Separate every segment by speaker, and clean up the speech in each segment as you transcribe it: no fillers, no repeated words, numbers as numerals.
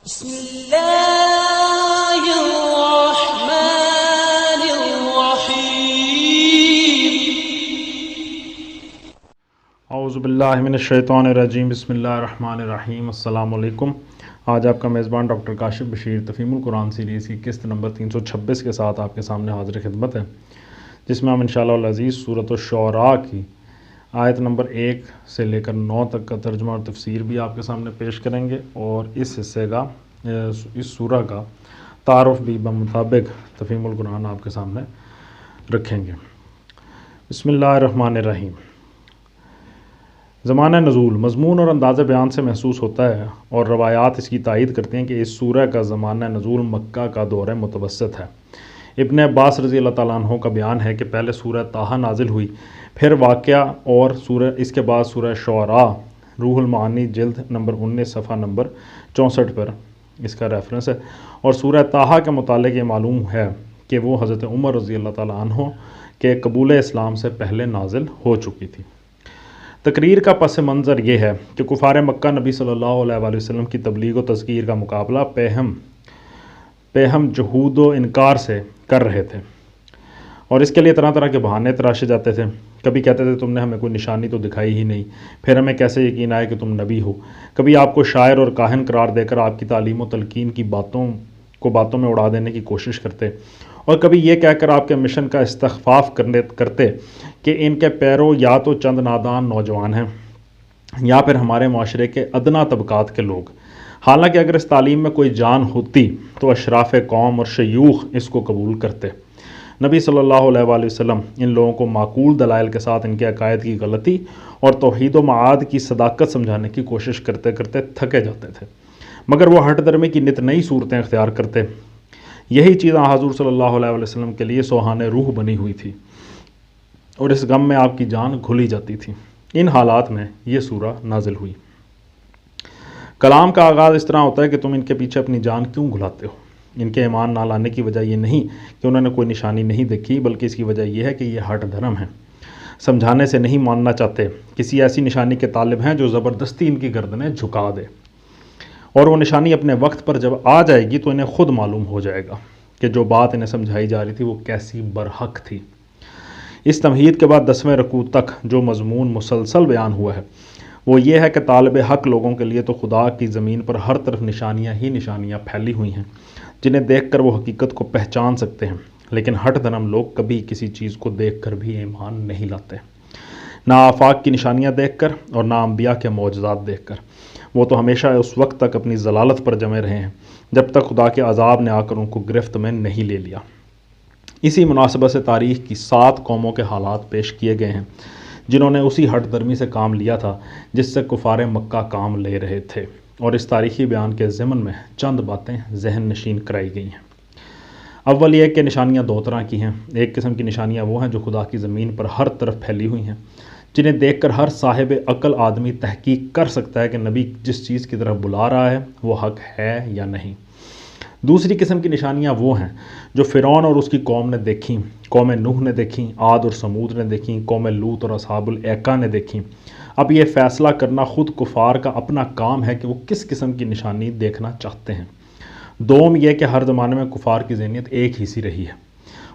Speaker 1: بسم اللہ الرحمن الرحیم
Speaker 2: اعوذ باللہ من الشیطان الرجیم بسم اللہ الرحمن الرحیم۔ السلام علیکم۔ آج آپ کا میزبان ڈاکٹر کاشف بشیر تفہیم القرآن سیریز کی قسط نمبر 326 کے ساتھ آپ کے سامنے حاضر خدمت ہے، جس میں ہم انشاءاللہ العزیز سورۃ الشعراء کی آیت نمبر 1 سے لے کر 9 تک کا ترجمہ اور تفسیر بھی آپ کے سامنے پیش کریں گے، اور اس حصے کا اس سورہ کا تعارف بھی بمطابق تفہیم القرآن آپ کے سامنے رکھیں گے۔ بسم اللہ الرحمن الرحیم۔ زمانہ نزول مضمون اور انداز بیان سے محسوس ہوتا ہے، اور روایات اس کی تائید کرتے ہیں کہ اس سورہ کا زمانہ نزول مکہ کا دور متوسط ہے۔ ابن عباس رضی اللہ تعالیٰ عنہ کا بیان ہے کہ پہلے سورہ طٰہٰ نازل ہوئی، پھر واقعہ، اور اس کے بعد سورہ شعراء۔ روح المعانی جلد نمبر 19 صفحہ نمبر 64 پر اس کا ریفرنس ہے، اور سورہ طٰہٰ کے متعلق یہ معلوم ہے کہ وہ حضرت عمر رضی اللہ تعالیٰ عنہ کے قبول اسلام سے پہلے نازل ہو چکی تھی۔ تقریر کا پس منظر یہ ہے کہ کفار مکہ نبی صلی اللہ علیہ وآلہ وسلم کی تبلیغ و تذکیر کا مقابلہ پیہم جہود و انکار سے کر رہے تھے، اور اس کے لیے طرح طرح کے بہانے تراشے جاتے تھے۔ کبھی کہتے تھے تم نے ہمیں کوئی نشانی تو دکھائی ہی نہیں، پھر ہمیں کیسے یقین آئے کہ تم نبی ہو۔ کبھی آپ کو شاعر اور کاہن قرار دے کر آپ کی تعلیم و تلقین کی باتوں میں اڑا دینے کی کوشش کرتے، اور کبھی یہ کہہ کر آپ کے مشن کا استخفاف کرتے کہ ان کے پیرو یا تو چند نادان نوجوان ہیں، یا پھر ہمارے معاشرے کے ادنا طبقات کے لوگ۔ حالانکہ اگر اس تعلیم میں کوئی جان ہوتی تو اشراف قوم اور شیوخ اس کو قبول کرتے۔ نبی صلی اللہ علیہ وآلہ وسلم ان لوگوں کو معقول دلائل کے ساتھ ان کے عقائد کی غلطی اور توحید و معاد کی صداقت سمجھانے کی کوشش کرتے کرتے تھکے جاتے تھے، مگر وہ ہٹ درمی کی نت نئی صورتیں اختیار کرتے۔ یہی چیز حضور صلی اللہ علیہ وآلہ وسلم کے لیے سوہان روح بنی ہوئی تھی، اور اس غم میں آپ کی جان گھلی جاتی تھی۔ ان حالات میں یہ سورہ نازل ہوئی۔ کلام کا آغاز اس طرح ہوتا ہے کہ تم ان کے پیچھے اپنی جان کیوں گھلاتے ہو؟ ان کے ایمان نہ لانے کی وجہ یہ نہیں کہ انہوں نے کوئی نشانی نہیں دیکھی، بلکہ اس کی وجہ یہ ہے کہ یہ ہٹ دھرم ہیں، سمجھانے سے نہیں ماننا چاہتے، کسی ایسی نشانی کے طالب ہیں جو زبردستی ان کی گردنیں جھکا دے، اور وہ نشانی اپنے وقت پر جب آ جائے گی تو انہیں خود معلوم ہو جائے گا کہ جو بات انہیں سمجھائی جا رہی تھی وہ کیسی برحق تھی۔ اس تمہید کے بعد 10ویں رکوع تک جو مضمون مسلسل بیان ہوا ہے وہ یہ ہے کہ طالب حق لوگوں کے لیے تو خدا کی زمین پر ہر طرف نشانیاں ہی نشانیاں پھیلی ہوئی ہیں، جنہیں دیکھ کر وہ حقیقت کو پہچان سکتے ہیں، لیکن ہٹ دھرم لوگ کبھی کسی چیز کو دیکھ کر بھی ایمان نہیں لاتے، نہ آفاق کی نشانیاں دیکھ کر اور نہ انبیاء کے معجزات دیکھ کر۔ وہ تو ہمیشہ اس وقت تک اپنی ضلالت پر جمے رہے ہیں جب تک خدا کے عذاب نے آ کر ان کو گرفت میں نہیں لے لیا۔ اسی مناسبت سے تاریخ کی 7 قوموں کے حالات پیش کیے گئے ہیں جنہوں نے اسی ہٹ درمی سے کام لیا تھا جس سے کفار مکہ کام لے رہے تھے، اور اس تاریخی بیان کے ضمن میں چند باتیں ذہن نشین کرائی گئی ہیں۔ اول یہ کہ نشانیاں 2 طرح کی ہیں۔ ایک قسم کی نشانیاں وہ ہیں جو خدا کی زمین پر ہر طرف پھیلی ہوئی ہیں، جنہیں دیکھ کر ہر صاحب عقل آدمی تحقیق کر سکتا ہے کہ نبی جس چیز کی طرف بلا رہا ہے وہ حق ہے یا نہیں۔ دوسری قسم کی نشانیاں وہ ہیں جو فرعون اور اس کی قوم نے دیکھیں، قوم نوح نے دیکھیں، عاد اور سمود نے دیکھیں، قوم لوط اور اصحاب الایکہ نے دیکھیں۔ اب یہ فیصلہ کرنا خود کفار کا اپنا کام ہے کہ وہ کس قسم کی نشانی دیکھنا چاہتے ہیں۔ دوم یہ کہ ہر زمانے میں کفار کی ذہنیت ایک ہی سی رہی ہے،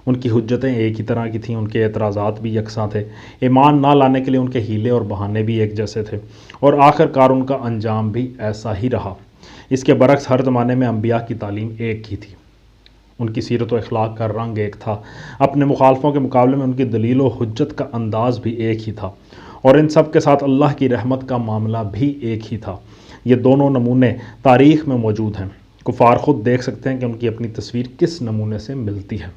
Speaker 2: ان کی حجتیں ایک ہی طرح کی تھیں، ان کے اعتراضات بھی یکساں تھے، ایمان نہ لانے کے لیے ان کے حیلے اور بہانے بھی ایک جیسے تھے، اور آخر کار ان کا انجام بھی ایسا ہی رہا۔ اس کے برعکس ہر زمانے میں انبیاء کی تعلیم ایک ہی تھی، ان کی سیرت و اخلاق کا رنگ ایک تھا، اپنے مخالفوں کے مقابلے میں ان کی دلیل و حجت کا انداز بھی ایک ہی تھا، اور ان سب کے ساتھ اللہ کی رحمت کا معاملہ بھی ایک ہی تھا۔ یہ دونوں نمونے تاریخ میں موجود ہیں، کفار خود دیکھ سکتے ہیں کہ ان کی اپنی تصویر کس نمونے سے ملتی ہے،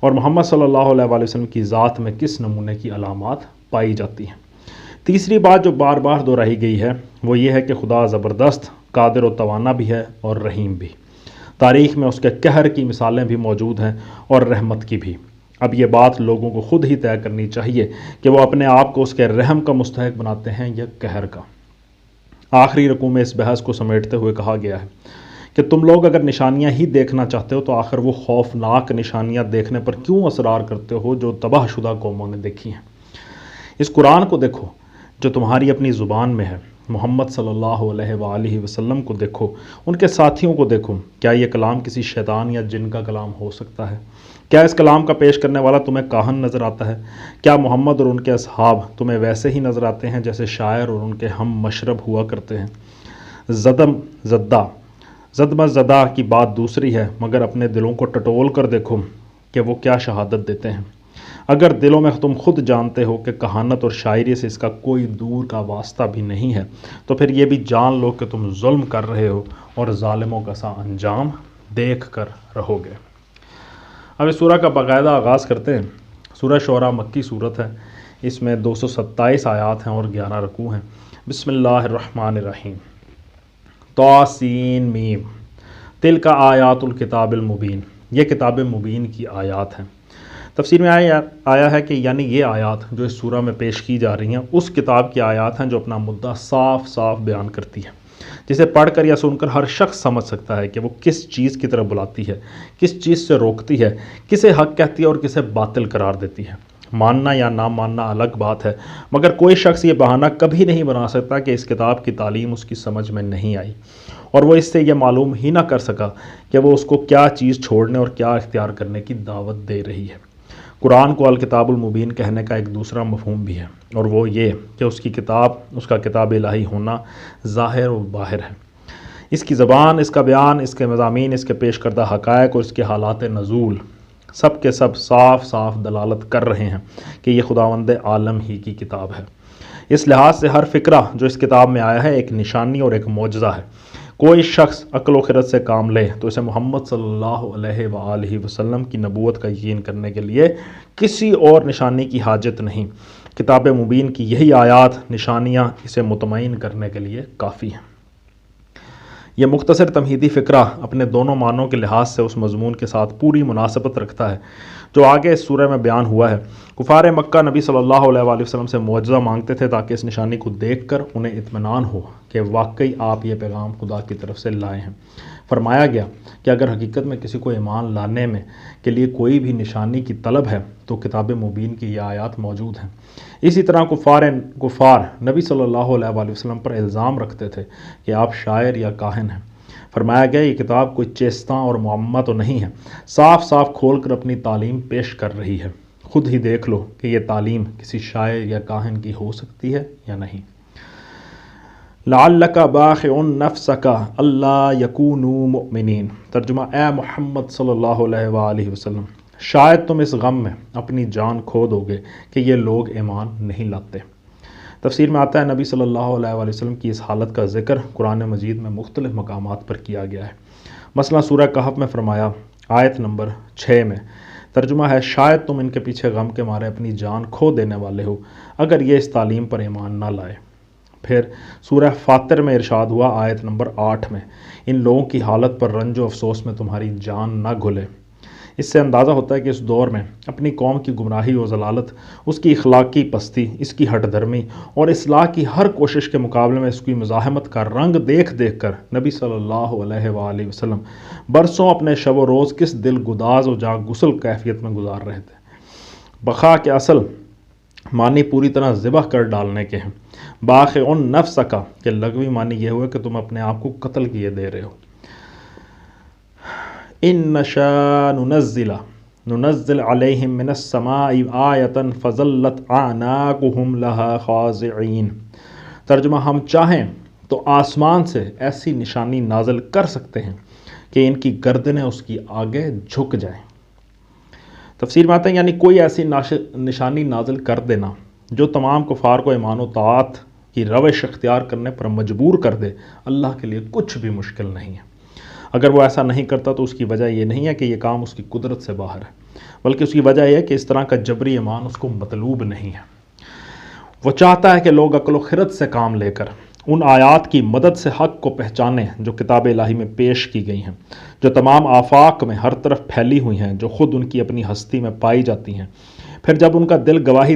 Speaker 2: اور محمد صلی اللہ علیہ وآلہ وسلم کی ذات میں کس نمونے کی علامات پائی جاتی ہیں۔ تیسری بات جو بار بار دہرائی گئی ہے وہ یہ ہے کہ خدا زبردست، قادر و توانا بھی ہے اور رحیم بھی۔ تاریخ میں اس کے قہر کی مثالیں بھی موجود ہیں اور رحمت کی بھی۔ اب یہ بات لوگوں کو خود ہی طے کرنی چاہیے کہ وہ اپنے آپ کو اس کے رحم کا مستحق بناتے ہیں یا قہر کا۔ آخری رکوع میں اس بحث کو سمیٹتے ہوئے کہا گیا ہے کہ تم لوگ اگر نشانیاں ہی دیکھنا چاہتے ہو تو آخر وہ خوفناک نشانیاں دیکھنے پر کیوں اصرار کرتے ہو جو تباہ شدہ قوموں نے دیکھی ہیں؟ اس قرآن کو دیکھو جو تمہاری اپنی زبان میں ہے، محمد صلی اللہ علیہ وآلہ وسلم کو دیکھو، ان کے ساتھیوں کو دیکھو، کیا یہ کلام کسی شیطان یا جن کا کلام ہو سکتا ہے؟ کیا اس کلام کا پیش کرنے والا تمہیں کاہن نظر آتا ہے؟ کیا محمد اور ان کے اصحاب تمہیں ویسے ہی نظر آتے ہیں جیسے شاعر اور ان کے ہم مشرب ہوا کرتے ہیں؟ زدم زدہ کی بات دوسری ہے، مگر اپنے دلوں کو ٹٹول کر دیکھو کہ وہ کیا شہادت دیتے ہیں۔ اگر دلوں میں تم خود جانتے ہو کہ کہانت اور شاعری سے اس کا کوئی دور کا واسطہ بھی نہیں ہے، تو پھر یہ بھی جان لو کہ تم ظلم کر رہے ہو اور ظالموں کا سا انجام دیکھ کر رہو گے۔ اب اس سورہ کا باقاعدہ آغاز کرتے ہیں۔ سورہ شعراء مکی صورت ہے، اس میں 227 آیات ہیں اور 11 رکوع ہیں۔ بسم اللہ الرحمن الرحیم۔ طاسین میم تلک آیات الکتاب المبین، یہ کتاب مبین کی آیات ہیں۔ تفسیر میں آیا ہے کہ یعنی یہ آیات جو اس سورہ میں پیش کی جا رہی ہیں اس کتاب کی آیات ہیں جو اپنا مدعا صاف صاف بیان کرتی ہے، جسے پڑھ کر یا سن کر ہر شخص سمجھ سکتا ہے کہ وہ کس چیز کی طرف بلاتی ہے، کس چیز سے روکتی ہے، کسے حق کہتی ہے اور کسے باطل قرار دیتی ہے۔ ماننا یا نہ ماننا الگ بات ہے، مگر کوئی شخص یہ بہانہ کبھی نہیں بنا سکتا کہ اس کتاب کی تعلیم اس کی سمجھ میں نہیں آئی، اور وہ اس سے یہ معلوم ہی نہ کر سکا کہ وہ اس کو کیا چیز چھوڑنے اور کیا اختیار کرنے کی دعوت دے رہی ہے۔ قرآن کو الکتاب المبین کہنے کا ایک دوسرا مفہوم بھی ہے، اور وہ یہ کہ اس کا کتاب الہی ہونا ظاہر و باہر ہے۔ اس کی زبان، اس کا بیان، اس کے مضامین، اس کے پیش کردہ حقائق اور اس کے حالات نزول سب کے سب صاف صاف دلالت کر رہے ہیں کہ یہ خداوند عالم ہی کی کتاب ہے۔ اس لحاظ سے ہر فقرہ جو اس کتاب میں آیا ہے ایک نشانی اور ایک معجزہ ہے۔ کوئی شخص عقل و خرد سے کام لے تو اسے محمد صلی اللہ علیہ وآلہ وسلم کی نبوت کا یقین کرنے کے لیے کسی اور نشانی کی حاجت نہیں۔ کتاب مبین کی یہی آیات، نشانیاں اسے مطمئن کرنے کے لیے کافی ہیں۔ یہ مختصر تمہیدی فقرہ اپنے دونوں معنوں کے لحاظ سے اس مضمون کے ساتھ پوری مناسبت رکھتا ہے جو آگے اس سورہ میں بیان ہوا ہے۔ کفار مکہ نبی صلی اللہ علیہ وآلہ وسلم سے معجزہ مانگتے تھے تاکہ اس نشانی کو دیکھ کر انہیں اطمینان ہو کہ واقعی آپ یہ پیغام خدا کی طرف سے لائے ہیں۔ فرمایا گیا کہ اگر حقیقت میں کسی کو ایمان لانے میں کے لیے کوئی بھی نشانی کی طلب ہے تو کتاب مبین کی یہ آیات موجود ہیں۔ اسی طرح کفار نبی صلی اللہ علیہ وآلہ وسلم پر الزام رکھتے تھے کہ آپ شاعر یا کاہن ہیں۔ فرمایا گیا یہ کتاب کوئی چیستہ اور معمہ تو نہیں ہے، صاف صاف کھول کر اپنی تعلیم پیش کر رہی ہے۔ خود ہی دیکھ لو کہ یہ تعلیم کسی شاعر یا کاہن کی ہو سکتی ہے یا نہیں۔ لعلک باخع نفسک الا یکونوا مؤمنین، ترجمہ اے محمد صلی اللہ علیہ وآلہ وسلم، شاید تم اس غم میں اپنی جان کھو دو گے کہ یہ لوگ ایمان نہیں لاتے۔ تفسیر میں آتا ہے نبی صلی اللہ علیہ وآلہ وسلم کی اس حالت کا ذکر قرآن مجید میں مختلف مقامات پر کیا گیا ہے۔ مثلا سورہ کہف میں فرمایا، آیت نمبر 6 میں، ترجمہ ہے شاید تم ان کے پیچھے غم کے مارے اپنی جان کھو دینے والے ہو اگر یہ اس تعلیم پر ایمان نہ لائے۔ پھر سورہ فاطر میں ارشاد ہوا، آیت نمبر 8 میں، ان لوگوں کی حالت پر رنج و افسوس میں تمہاری جان نہ گھلے۔ اس سے اندازہ ہوتا ہے کہ اس دور میں اپنی قوم کی گمراہی و ضلالت، اس کی اخلاقی پستی، اس کی ہٹ دھرمی اور اصلاح کی ہر کوشش کے مقابلے میں اس کی مزاحمت کا رنگ دیکھ دیکھ کر نبی صلی اللہ علیہ وآلہ وسلم برسوں اپنے شب و روز کس دل گداز و جاں غسل کیفیت میں گزار رہے تھے۔ بقا کے اصل معنی پوری طرح ذبح کر ڈالنے کے ہیں۔ باخع نفس کا کہ لغوی معنی یہ ہوئے کہ تم اپنے آپ کو قتل کیے دے رہے ہو۔ ان نشاء ننزل علیہم من السماء آیۃ فظلت اعناقہم لہا خاضعین، ترجمہ ہم چاہیں تو آسمان سے ایسی نشانی نازل کر سکتے ہیں کہ ان کی گردنیں اس کی آگے جھک جائیں۔ تفسیر میں آتا ہے یعنی کوئی ایسی نشانی نازل کر دینا جو تمام کفار کو ایمان و طاعت کی روش اختیار کرنے پر مجبور کر دے، اللہ کے لیے کچھ بھی مشکل نہیں ہے۔ اگر وہ ایسا نہیں کرتا تو اس کی وجہ یہ نہیں ہے کہ یہ کام اس کی قدرت سے باہر ہے، بلکہ اس کی وجہ یہ ہے کہ اس طرح کا جبری ایمان اس کو مطلوب نہیں ہے۔ وہ چاہتا ہے کہ لوگ عقل و خرد سے کام لے کر ان آیات کی مدد سے حق کو پہچانیں جو کتاب الہی میں پیش کی گئی ہیں، جو تمام آفاق میں ہر طرف پھیلی ہوئی ہیں، جو خود ان کی اپنی ہستی میں پائی جاتی ہیں۔ پھر جب ان کا دل گواہی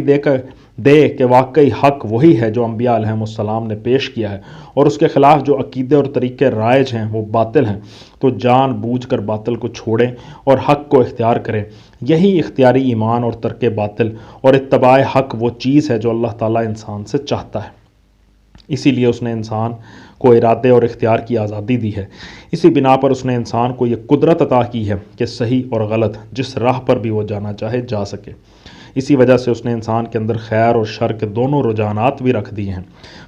Speaker 2: دے کہ واقعی حق وہی ہے جو انبیاء علیہم السلام نے پیش کیا ہے اور اس کے خلاف جو عقیدے اور طریقے رائج ہیں وہ باطل ہیں، تو جان بوجھ کر باطل کو چھوڑیں اور حق کو اختیار کریں۔ یہی اختیاری ایمان اور ترک باطل اور اتباع حق وہ چیز ہے جو اللہ تعالیٰ انسان سے چاہتا ہے۔ اسی لیے اس نے انسان کو ارادے اور اختیار کی آزادی دی ہے۔ اسی بنا پر اس نے انسان کو یہ قدرت عطا کی ہے کہ صحیح اور غلط جس راہ پر بھی وہ جانا چاہے جا سکے۔ اسی وجہ سے اس نے انسان کے اندر خیر اور شر کے دونوں رجحانات بھی رکھ دیے ہیں،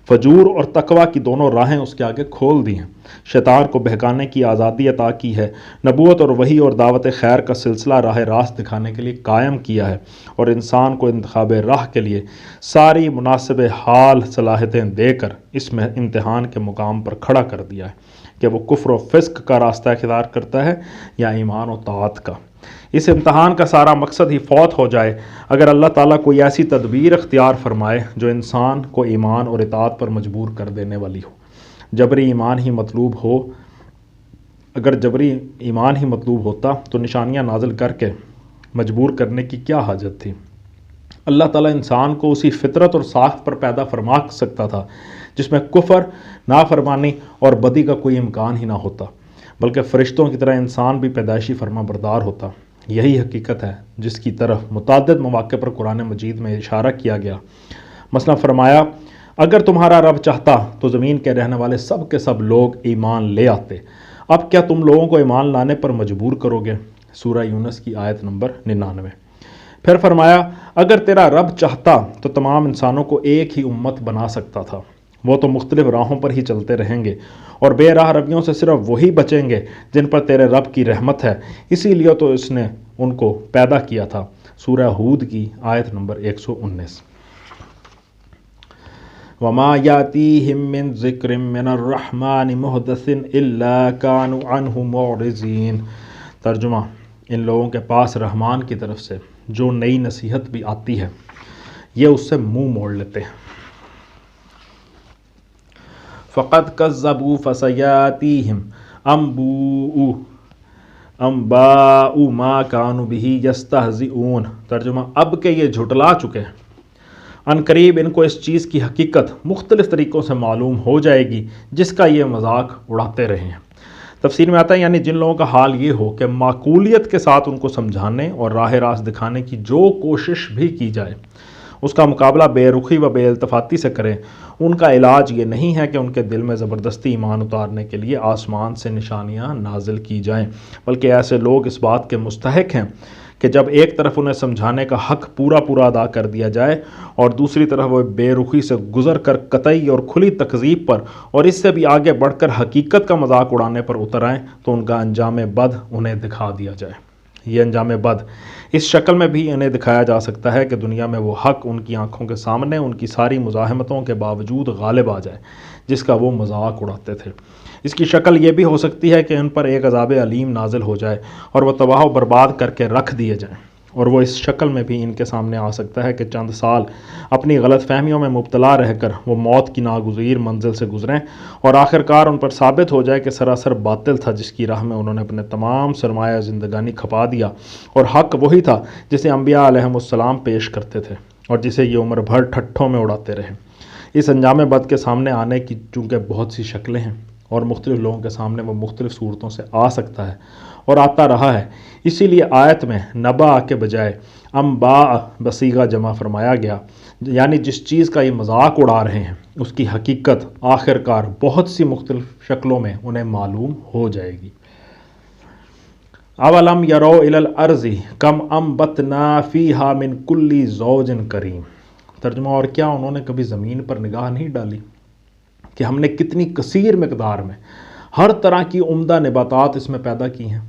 Speaker 2: فجور اور تقوی کی دونوں راہیں اس کے آگے کھول دی ہیں، شیطان کو بہکانے کی آزادی عطا کی ہے، نبوت اور وحی اور دعوت خیر کا سلسلہ راہ راست دکھانے کے لیے قائم کیا ہے، اور انسان کو انتخاب راہ کے لیے ساری مناسب حال صلاحیتیں دے کر اس میں امتحان کے مقام پر کھڑا کر دیا ہے کہ وہ کفر و فسق کا راستہ اختیار کرتا ہے یا ایمان و طاعت کا۔ اس امتحان کا سارا مقصد ہی فوت ہو جائے اگر اللہ تعالیٰ کوئی ایسی تدبیر اختیار فرمائے جو انسان کو ایمان اور اطاعت پر مجبور کر دینے والی ہو۔ جبری ایمان ہی مطلوب ہو اگر جبری ایمان ہی مطلوب ہوتا تو نشانیاں نازل کر کے مجبور کرنے کی کیا حاجت تھی؟ اللہ تعالیٰ انسان کو اسی فطرت اور ساخت پر پیدا فرما سکتا تھا جس میں کفر، نافرمانی اور بدی کا کوئی امکان ہی نہ ہوتا، بلکہ فرشتوں کی طرح انسان بھی پیدائشی فرما بردار ہوتا۔ یہی حقیقت ہے جس کی طرف متعدد مواقع پر قرآن مجید میں اشارہ کیا گیا۔ مثلا فرمایا، اگر تمہارا رب چاہتا تو زمین کے رہنے والے سب کے سب لوگ ایمان لے آتے، اب کیا تم لوگوں کو ایمان لانے پر مجبور کرو گے؟ سورہ یونس کی آیت نمبر 99۔ پھر فرمایا، اگر تیرا رب چاہتا تو تمام انسانوں کو ایک ہی امت بنا سکتا تھا، وہ تو مختلف راہوں پر ہی چلتے رہیں گے اور بے راہ رویوں سے صرف وہی بچیں گے جن پر تیرے رب کی رحمت ہے، اسی لیے تو اس نے ان کو پیدا کیا تھا۔ سورہ ہود کی آیت نمبر 119۔ وَمَا يَأْتِيهِم مِّن ذِكْرٍ مِّنَ الرَّحْمَٰنِ مُحْدَثٍ إِلَّا كَانُوا عَنْهُ مُعْرِضِينَ۔ ترجمہ، ان لوگوں کے پاس رحمان کی طرف سے جو نئی نصیحت بھی آتی ہے یہ اس سے منہ موڑ لیتے ہیں۔ فَقَدْ كَذَّبُوا فَسَيَأْتِيهِمْ أَنبَاءُ مَا كَانُوا بِهِ يَسْتَهْزِئُونَ۔ ترجمہ، اب کہ یہ جھٹلا چکے ہیں، ان قریب ان کو اس چیز کی حقیقت مختلف طریقوں سے معلوم ہو جائے گی جس کا یہ مذاق اڑاتے رہے ہیں۔ تفسیر میں آتا ہے یعنی جن لوگوں کا حال یہ ہو کہ معقولیت کے ساتھ ان کو سمجھانے اور راہ راست دکھانے کی جو کوشش بھی کی جائے اس کا مقابلہ بے رخی و بے التفاتی سے کریں، ان کا علاج یہ نہیں ہے کہ ان کے دل میں زبردستی ایمان اتارنے کے لیے آسمان سے نشانیاں نازل کی جائیں، بلکہ ایسے لوگ اس بات کے مستحق ہیں کہ جب ایک طرف انہیں سمجھانے کا حق پورا ادا کر دیا جائے اور دوسری طرف وہ بے رخی سے گزر کر قطعی اور کھلی تکذیب پر اور اس سے بھی آگے بڑھ کر حقیقت کا مذاق اڑانے پر اتر آئیں تو ان کا انجام بد انہیں دکھا دیا جائے۔ یہ انجام بد اس شکل میں بھی انہیں دکھایا جا سکتا ہے کہ دنیا میں وہ حق ان کی آنکھوں کے سامنے ان کی ساری مزاحمتوں کے باوجود غالب آ جائے جس کا وہ مذاق اڑاتے تھے۔ اس کی شکل یہ بھی ہو سکتی ہے کہ ان پر ایک عذاب علیم نازل ہو جائے اور وہ تباہ و برباد کر کے رکھ دیے جائیں، اور وہ اس شکل میں بھی ان کے سامنے آ سکتا ہے کہ چند سال اپنی غلط فہمیوں میں مبتلا رہ کر وہ موت کی ناگزیر منزل سے گزریں اور آخرکار ان پر ثابت ہو جائے کہ سراسر باطل تھا جس کی راہ میں انہوں نے اپنے تمام سرمایہ زندگانی کھپا دیا، اور حق وہی تھا جسے انبیاء علیہم السلام پیش کرتے تھے اور جسے یہ عمر بھر ٹھٹھوں میں اڑاتے رہے۔ اس انجام بد کے سامنے آنے کی چونکہ بہت سی شکلیں ہیں اور مختلف لوگوں کے سامنے وہ مختلف صورتوں سے آ سکتا ہے اور آتا رہا ہے، اسی لیے آیت میں نبا کے بجائے انباء بصیغہ جمع فرمایا گیا، یعنی جس چیز کا یہ مذاق اڑا رہے ہیں اس کی حقیقت آخرکار بہت سی مختلف شکلوں میں انہیں معلوم ہو جائے گی۔ اولم یروا الی الارض کم انبتنا فیہا من کل زوج کریم۔ ترجمہ، اور کیا انہوں نے کبھی زمین پر نگاہ نہیں ڈالی کہ ہم نے کتنی کثیر مقدار میں ہر طرح کی عمدہ نباتات اس میں پیدا کی ہیں۔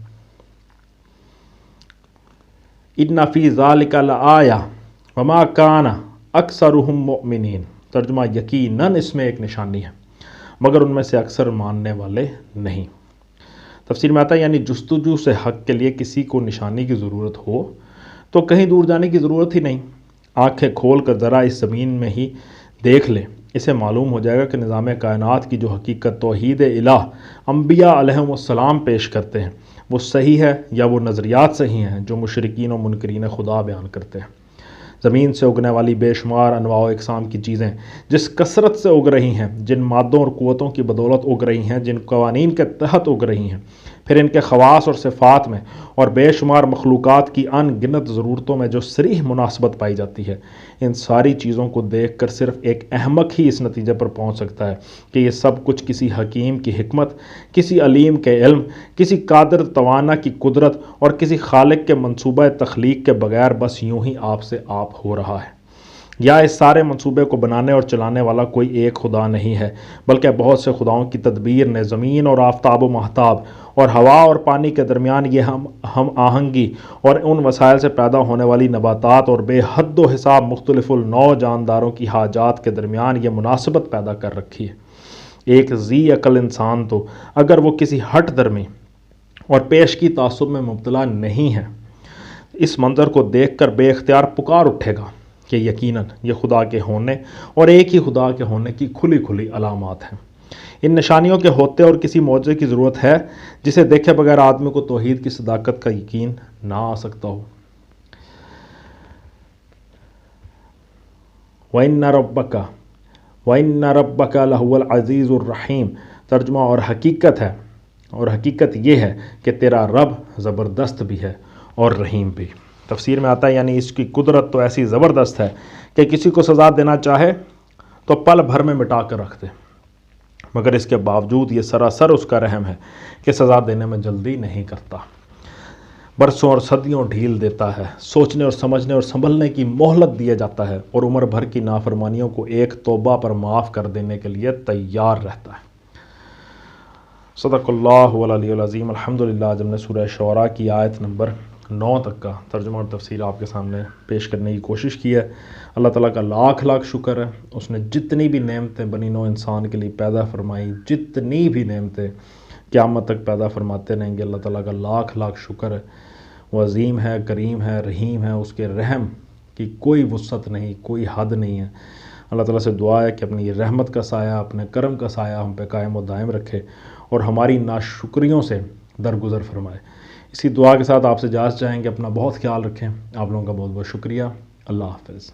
Speaker 2: ان فی ذالک لآیہ وما کان اکثرہم مؤمنین۔ ترجمہ، یقیناً اس میں ایک نشانی ہے مگر ان میں سے اکثر ماننے والے نہیں۔ تفسیر میں آتا ہے یعنی جستجو سے حق کے لیے کسی کو نشانی کی ضرورت ہو تو کہیں دور جانے کی ضرورت ہی نہیں، آنکھیں کھول کر ذرا اس زمین میں ہی دیکھ لے، اسے معلوم ہو جائے گا کہ نظام کائنات کی جو حقیقت توحید الہ انبیاء علیہم السلام پیش کرتے ہیں وہ صحیح ہے یا وہ نظریات صحیح ہیں جو مشرکین و منکرین خدا بیان کرتے ہیں۔ زمین سے اگنے والی بے شمار انواع و اقسام کی چیزیں جس کثرت سے اگ رہی ہیں، جن مادوں اور قوتوں کی بدولت اگ رہی ہیں، جن قوانین کے تحت اگ رہی ہیں، پھر ان کے خواص اور صفات میں اور بے شمار مخلوقات کی ان گنت ضرورتوں میں جو صریح مناسبت پائی جاتی ہے، ان ساری چیزوں کو دیکھ کر صرف ایک احمق ہی اس نتیجے پر پہنچ سکتا ہے کہ یہ سب کچھ کسی حکیم کی حکمت، کسی علیم کے علم، کسی قادر توانا کی قدرت اور کسی خالق کے منصوبہ تخلیق کے بغیر بس یوں ہی آپ سے آپ ہو رہا ہے۔ یا اس سارے منصوبے کو بنانے اور چلانے والا کوئی ایک خدا نہیں ہے، بلکہ بہت سے خداؤں کی تدبیر نے زمین اور آفتاب و مہتاب اور ہوا اور پانی کے درمیان یہ ہم آہنگی اور ان وسائل سے پیدا ہونے والی نباتات اور بے حد و حساب مختلف النوع جانداروں کی حاجات کے درمیان یہ مناسبت پیدا کر رکھی ہے۔ ایک ذی عقل انسان تو اگر وہ کسی ہٹ درمی اور پیشگی تعصب میں مبتلا نہیں ہے، اس منظر کو دیکھ کر بے اختیار پکار اٹھے گا کہ یقیناً یہ خدا کے ہونے اور ایک ہی خدا کے ہونے کی کھلی کھلی علامات ہیں۔ ان نشانیوں کے ہوتے اور کسی معجزے کی ضرورت ہے جسے دیکھے بغیر آدمی کو توحید کی صداقت کا یقین نہ آ سکتا ہو۔ وَإِنَّ رَبَّكَ لَهُوَ الْعَزِيزُ الرَّحِيمُ ترجمہ اور حقیقت یہ ہے کہ تیرا رب زبردست بھی ہے اور رحیم بھی۔ تفسیر میں آتا ہے یعنی اس کی قدرت تو ایسی زبردست ہے کہ کسی کو سزا دینا چاہے تو پل بھر میں مٹا کر رکھ دے، مگر اس کے باوجود یہ سراسر اس کا رحم ہے کہ سزا دینے میں جلدی نہیں کرتا، برسوں اور صدیوں ڈھیل دیتا ہے، سوچنے اور سمجھنے اور سنبھلنے کی مہلت دیا جاتا ہے اور عمر بھر کی نافرمانیوں کو ایک توبہ پر معاف کر دینے کے لیے تیار رہتا ہے۔ صدق اللہ العلی العظیم۔ الحمدللہ آج ہم نے سورہ شعراء کی آیت نمبر 9 تک کا ترجمہ اور تفسیر آپ کے سامنے پیش کرنے کی کوشش کی ہے۔ اللہ تعالیٰ کا لاکھ لاکھ شکر ہے، اس نے جتنی بھی نعمتیں بنی نوع انسان کے لیے پیدا فرمائیں، جتنی بھی نعمتیں قیامت تک پیدا فرماتے رہیں گے، اللہ تعالیٰ کا لاکھ لاکھ شکر ہے۔ وہ عظیم ہے، کریم ہے، رحیم ہے، اس کے رحم کی کوئی وسعت نہیں، کوئی حد نہیں ہے۔ اللہ تعالیٰ سے دعا ہے کہ اپنی رحمت کا سایہ، اپنے کرم کا سایہ ہم پہ قائم و دائم رکھے اور ہماری ناشکریوں سے درگزر فرمائے۔ اسی دعا کے ساتھ آپ سے اجازت چاہیں گے، اپنا بہت خیال رکھیں۔ آپ لوگوں کا بہت بہت شکریہ۔ اللہ حافظ۔